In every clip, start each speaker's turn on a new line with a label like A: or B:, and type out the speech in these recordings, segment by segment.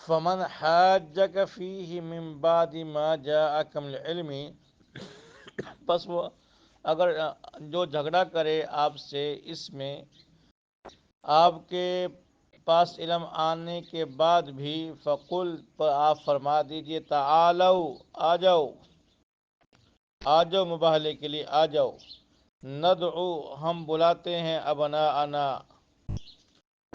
A: فمن حاجک فیہ من بعد ما جاءک من العلم، پس وہ اگر جو جھگڑا کرے آپ سے اس میں آپ کے پاس علم آنے کے بعد بھی، فقل پر آپ فرما دیجئے تعالو آ جاؤ، آ جاؤ مباہلے کے لیے آ جاؤ، ندعو ہم بلاتے ہیں ابناءنا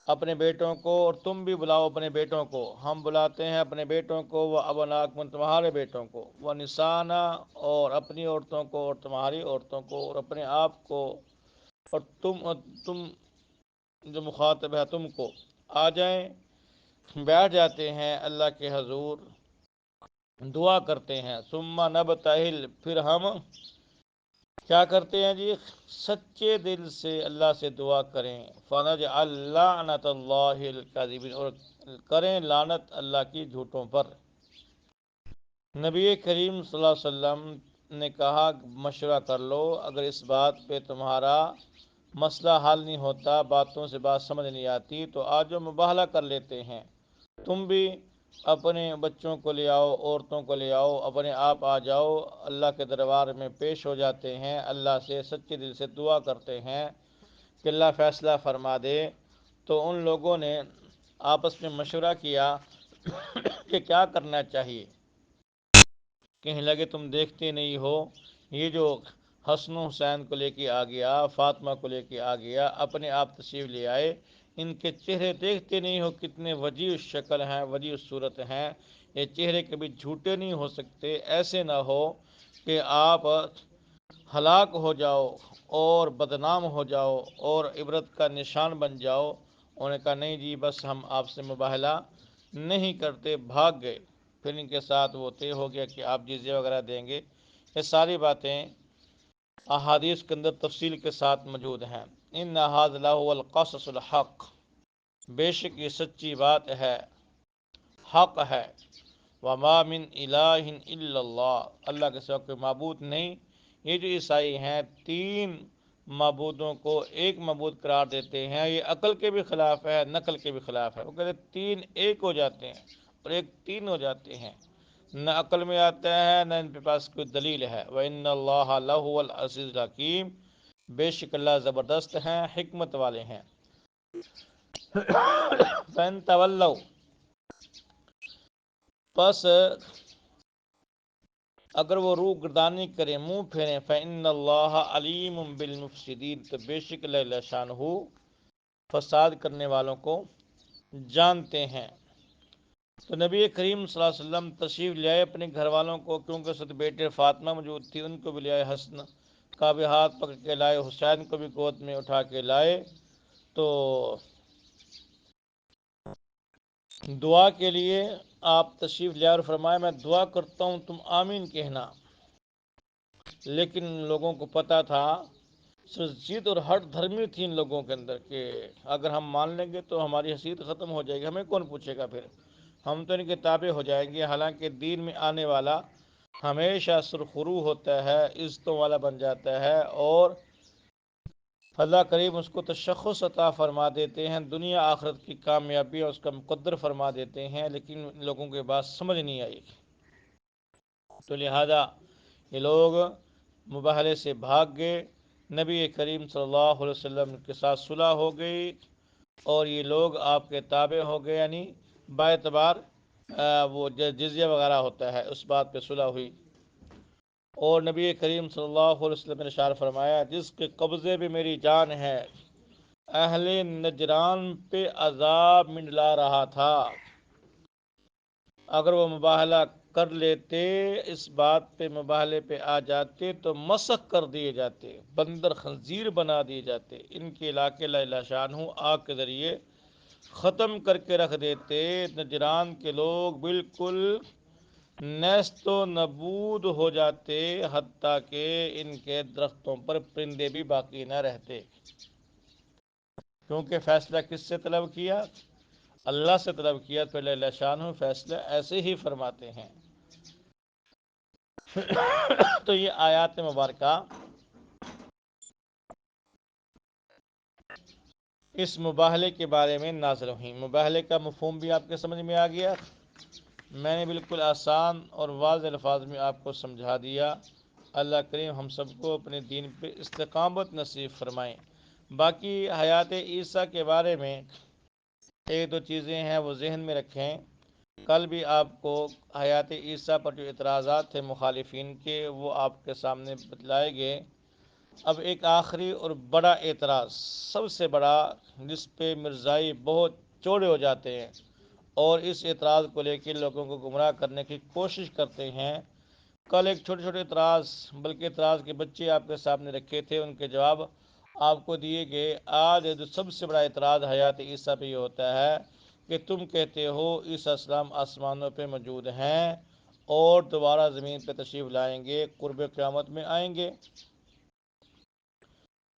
A: اپنے بیٹوں کو، اور تم بھی بلاؤ اپنے بیٹوں کو، ہم بلاتے ہیں اپنے بیٹوں کو، وہ ابناکم تمہارے بیٹوں کو، وہ نسانا اور اپنی عورتوں کو اور تمہاری عورتوں کو اور اپنے آپ کو، اور تم جو مخاطب ہے تم کو، آ جائیں، بیٹھ جاتے ہیں اللہ کے حضور، دعا کرتے ہیں، ثم نبتہل پھر ہم کیا کرتے ہیں جی، سچے دل سے اللہ سے دعا کریں، فنجعل لعنت اللہ الکاذبین، اور کریں لعنت اللہ کی جھوٹوں پر۔ نبی کریم صلی اللہ علیہ وسلم نے کہا مشورہ کر لو، اگر اس بات پہ تمہارا مسئلہ حل نہیں ہوتا، باتوں سے بات سمجھ نہیں آتی، تو آج مباہلہ کر لیتے ہیں، تم بھی اپنے بچوں کو لے آؤ، عورتوں کو لے آؤ، اپنے آپ آ جاؤ، اللہ کے دربار میں پیش ہو جاتے ہیں، اللہ سے سچے دل سے دعا کرتے ہیں کہ اللہ فیصلہ فرما دے۔ تو ان لوگوں نے آپس میں مشورہ کیا کہ کیا کرنا چاہیے، کہنے لگے تم دیکھتے نہیں ہو، یہ جو حسن و حسین کو لے کے آ گیا، فاطمہ کو لے کے آ گیا، اپنے آپ تشریف لے آئے، ان کے چہرے دیکھتے نہیں ہو کتنے وجیح شکل ہیں، وجیح صورت ہیں، یہ چہرے کبھی جھوٹے نہیں ہو سکتے، ایسے نہ ہو کہ آپ ہلاک ہو جاؤ اور بدنام ہو جاؤ اور عبرت کا نشان بن جاؤ۔ انہوں نے کہا نہیں جی بس ہم آپ سے مباہلہ نہیں کرتے، بھاگ گئے۔ پھر ان کے ساتھ وہ طے ہو گیا کہ آپ جزیہ وغیرہ دیں گے۔ یہ ساری باتیں احادیث کے اندر تفصیل کے ساتھ موجود ہیں۔ ان ھذا لہو القصص الحق، بے شک یہ سچی بات ہے، حق ہے۔ وما من الہ الا اللہ، اللہ کے سوا کوئی معبود نہیں۔ یہ جو عیسائی ہیں تین معبودوں کو ایک معبود قرار دیتے ہیں، یہ عقل کے بھی خلاف ہے، نقل کے بھی خلاف ہے۔ وہ کہتے ہیں تین ایک ہو جاتے ہیں اور ایک تین ہو جاتے ہیں، نہ عقل میں آتا ہے نہ ان کے پاس کوئی دلیل ہے۔ وَإِنَّ اللَّهَ لَهُوَ الْعَزِيزُ الْحَكِيمُ، بے شک اللہ زبردست ہیں، حکمت والے ہیں۔ فَإِن تَوَلَّوْا، پس اگر وہ روح گردانی کریں، منہ پھیریں، فَإِنَّ اللَّهَ عَلِيمٌ بِالْمُفْسِدِينَ، تو بے شک اللہ شانہ فساد کرنے والوں کو جانتے ہیں۔ تو نبی کریم صلی اللہ علیہ وسلم تشریف لے آئے اپنے گھر والوں کو، کیونکہ اس وقت بیٹے فاطمہ موجود تھی، ان کو بھی لے آئے، حسن کا بھی ہاتھ پکڑ کے لائے، حسین کو بھی گود میں اٹھا کے لائے۔ تو دعا کے لیے آپ تشریف لے اور فرمایا میں دعا کرتا ہوں تم آمین کہنا۔ لیکن لوگوں کو پتہ تھا، ضد اور ہٹ دھرمی تھی ان لوگوں کے اندر، کہ اگر ہم مان لیں گے تو ہماری حیثیت ختم ہو جائے گی، ہمیں کون پوچھے گا، پھر ہم تو ان کے تابع ہو جائیں گے۔ حالانکہ دین میں آنے والا ہمیشہ سرخرو ہوتا ہے، عزتوں والا بن جاتا ہے، اور اللہ کریم اس کو تشخص عطا فرما دیتے ہیں، دنیا آخرت کی کامیابی اور اس کا مقدر فرما دیتے ہیں، لیکن لوگوں کے بات سمجھ نہیں آئی۔ تو لہذا یہ لوگ مباہلے سے بھاگ گئے، نبی کریم صلی اللہ علیہ وسلم کے ساتھ صلح ہو گئی، اور یہ لوگ آپ کے تابع ہو گئے، یعنی باعتبار وہ جزیہ وغیرہ ہوتا ہے اس بات پہ صلح ہوئی۔ اور نبی کریم صلی اللہ علیہ وسلم نے ارشاد فرمایا جس کے قبضے میں میری جان ہے، اہل نجران پہ عذاب منڈلا رہا تھا، اگر وہ مباہلہ کر لیتے، اس بات پہ مباہلے پہ آ جاتے تو مسخ کر دیے جاتے، بندر خنزیر بنا دیے جاتے، ان کے علاقے لا شانہ آگ کے ذریعے ختم کر کے رکھ دیتے، نجران کے لوگ بالکل نیست و نبود ہو جاتے، حتیٰ کہ ان کے درختوں پر پرندے بھی باقی نہ رہتے۔ کیونکہ فیصلہ کس سے طلب کیا؟ اللہ سے طلب کیا، تو اللہ شانہ فیصلہ ایسے ہی فرماتے ہیں۔ تو یہ آیات مبارکہ اس مباہلے کے بارے میں نازل ہوئی۔ مباہلے کا مفہوم بھی آپ کے سمجھ میں آ گیا۔ میں نے بالکل آسان اور واضح الفاظ میں آپ کو سمجھا دیا۔ اللہ کریم ہم سب کو اپنے دین پہ استقامت نصیب فرمائیں۔ باقی حیات عیسیٰ کے بارے میں ایک دو چیزیں ہیں وہ ذہن میں رکھیں۔ کل بھی آپ کو حیات عیسیٰ پر جو اعتراضات تھے مخالفین کے وہ آپ کے سامنے بتلائے گئے۔ اب ایک آخری اور بڑا اعتراض، سب سے بڑا، جس پہ مرزائی بہت چوڑے ہو جاتے ہیں اور اس اعتراض کو لے کے لوگوں کو گمراہ کرنے کی کوشش کرتے ہیں۔ کل ایک چھوٹے چھوٹے اعتراض، بلکہ اعتراض کے بچے آپ کے سامنے رکھے تھے، ان کے جواب آپ کو دیے گئے۔ آج جو سب سے بڑا اعتراض حیات عیسیٰ پہ یہ ہوتا ہے کہ تم کہتے ہو عیسیٰ السلام آسمانوں پہ موجود ہیں اور دوبارہ زمین پہ تشریف لائیں گے، قرب قیامت میں آئیں گے،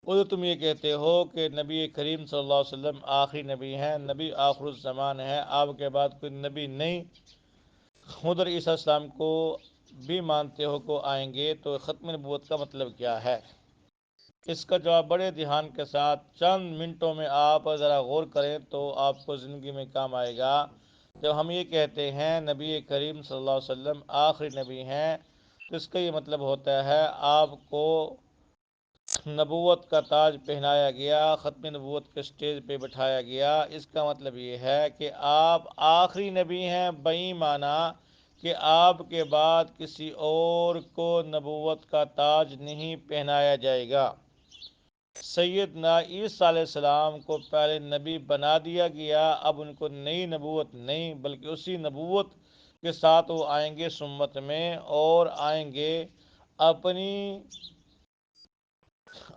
A: اور تم یہ کہتے ہو کہ نبی کریم صلی اللہ علیہ وسلم آخری نبی ہیں، نبی آخر الزمان ہے، آپ کے بعد کوئی نبی نہیں، ادھر عیسیٰ السلام کو بھی مانتے ہو کو آئیں گے، تو ختم نبوت کا مطلب کیا ہے؟ اس کا جواب بڑے دھیان کے ساتھ چند منٹوں میں آپ ذرا غور کریں تو آپ کو زندگی میں کام آئے گا۔ جب ہم یہ کہتے ہیں نبی کریم صلی اللہ علیہ وسلم آخری نبی ہیں تو اس کا یہ مطلب ہوتا ہے آپ کو نبوت کا تاج پہنایا گیا، ختم نبوت کے سٹیج پہ بٹھایا گیا۔ اس کا مطلب یہ ہے کہ آپ آخری نبی ہیں، بئی معنی کہ آپ کے بعد کسی اور کو نبوت کا تاج نہیں پہنایا جائے گا۔ سیدنا عیسیٰ علیہ السلام کو پہلے نبی بنا دیا گیا، اب ان کو نئی نبوت نہیں بلکہ اسی نبوت کے ساتھ وہ آئیں گے سمت میں، اور آئیں گے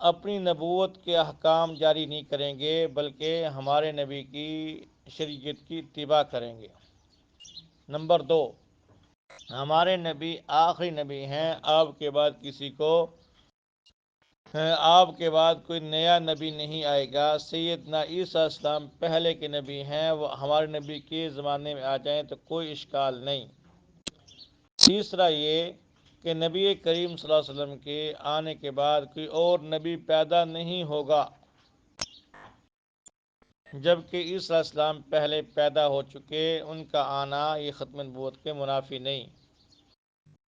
A: اپنی نبوت کے احکام جاری نہیں کریں گے بلکہ ہمارے نبی کی شریعت کی اتباع کریں گے۔ نمبر دو، ہمارے نبی آخری نبی ہیں، آپ کے بعد کوئی نیا نبی نہیں آئے گا۔ سیدنا عیسیٰ السلام پہلے کے نبی ہیں، وہ ہمارے نبی کے زمانے میں آ جائیں تو کوئی اشکال نہیں۔ تیسرا یہ کہ نبی کریم صلی اللہ علیہ وسلم کے آنے کے بعد کوئی اور نبی پیدا نہیں ہوگا، جبکہ عیسیٰ السلام پہلے پیدا ہو چکے، ان کا آنا یہ ختم نبوت کے منافی نہیں۔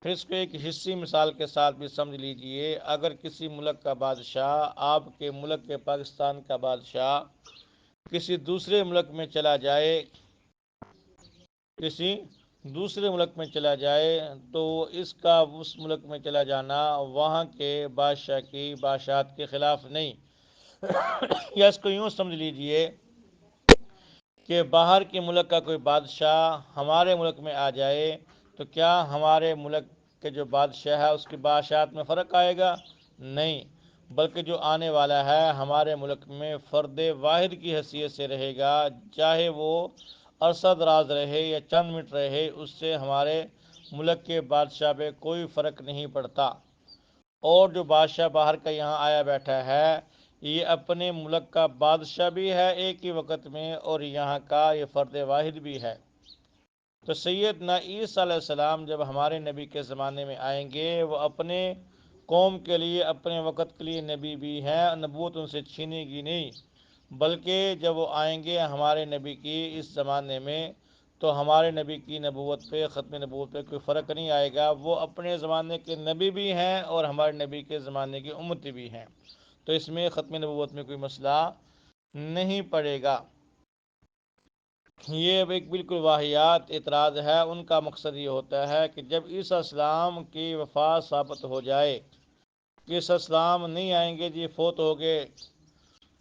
A: پھر اس کو ایک حصی مثال کے ساتھ بھی سمجھ لیجئے۔ اگر کسی ملک کا بادشاہ، آپ کے ملک کے پاکستان کا بادشاہ کسی دوسرے ملک میں چلا جائے تو اس کا اس ملک میں چلا جانا وہاں کے بادشاہ کی بادشاہت کے خلاف نہیں۔ یا اس کو یوں سمجھ لیجئے کہ باہر کے ملک کا کوئی بادشاہ ہمارے ملک میں آ جائے تو کیا ہمارے ملک کے جو بادشاہ ہے اس کی بادشاہت میں فرق آئے گا؟ نہیں، بلکہ جو آنے والا ہے ہمارے ملک میں فرد واحد کی حیثیت سے رہے گا، چاہے وہ عرصہ دراز رہے یا چند منٹ رہے، اس سے ہمارے ملک کے بادشاہ پہ کوئی فرق نہیں پڑتا۔ اور جو بادشاہ باہر کا یہاں آیا بیٹھا ہے یہ اپنے ملک کا بادشاہ بھی ہے ایک ہی وقت میں، اور یہاں کا یہ فرد واحد بھی ہے۔ تو سیدنا عیسیٰ علیہ السلام جب ہمارے نبی کے زمانے میں آئیں گے، وہ اپنے قوم کے لیے اپنے وقت کے لیے نبی بھی ہیں، نبوت ان سے چھینے گی نہیں، بلکہ جب وہ آئیں گے ہمارے نبی کی اس زمانے میں تو ہمارے نبی کی نبوت پہ، ختم نبوت پہ کوئی فرق نہیں آئے گا۔ وہ اپنے زمانے کے نبی بھی ہیں اور ہمارے نبی کے زمانے کی امتی بھی ہیں، تو اس میں ختم نبوت میں کوئی مسئلہ نہیں پڑے گا۔ یہ ایک بالکل واہیات اعتراض ہے۔ ان کا مقصد یہ ہوتا ہے کہ جب عیسیٰ السلام کی وفات ثابت ہو جائے کہ عیسیٰ السلام نہیں آئیں گے، جی فوت ہو گئے،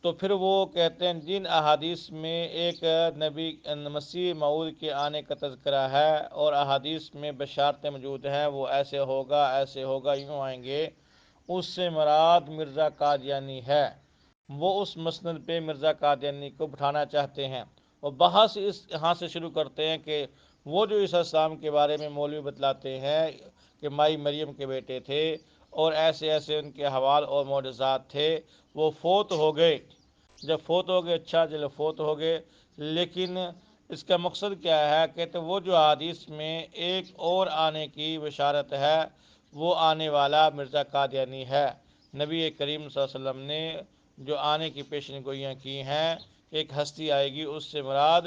A: تو پھر وہ کہتے ہیں جن احادیث میں ایک نبی مسیح موعود کے آنے کا تذکرہ ہے اور احادیث میں بشارتیں موجود ہیں، وہ ایسے ہوگا، یوں آئیں گے، اس سے مراد مرزا قادیانی ہے۔ وہ اس مسند پہ مرزا قادیانی کو بٹھانا چاہتے ہیں، اور بحث یہاں سے شروع کرتے ہیں کہ وہ جو عیسیٰ السلام کے بارے میں مولوی بتلاتے ہیں کہ مائی مریم کے بیٹے تھے اور ایسے ایسے ان کے حوال اور معجزات تھے، وہ فوت ہو گئے۔ جب فوت ہو گئے، اچھا چلو فوت ہو گئے، لیکن اس کا مقصد کیا ہے؟ کہتے وہ جو حدیث میں ایک اور آنے کی بشارت ہے، وہ آنے والا مرزا قادیانی ہے۔ نبی کریم صلی اللہ علیہ وسلم نے جو آنے کی پیشن گوئیاں کی ہیں، ایک ہستی آئے گی، اس سے مراد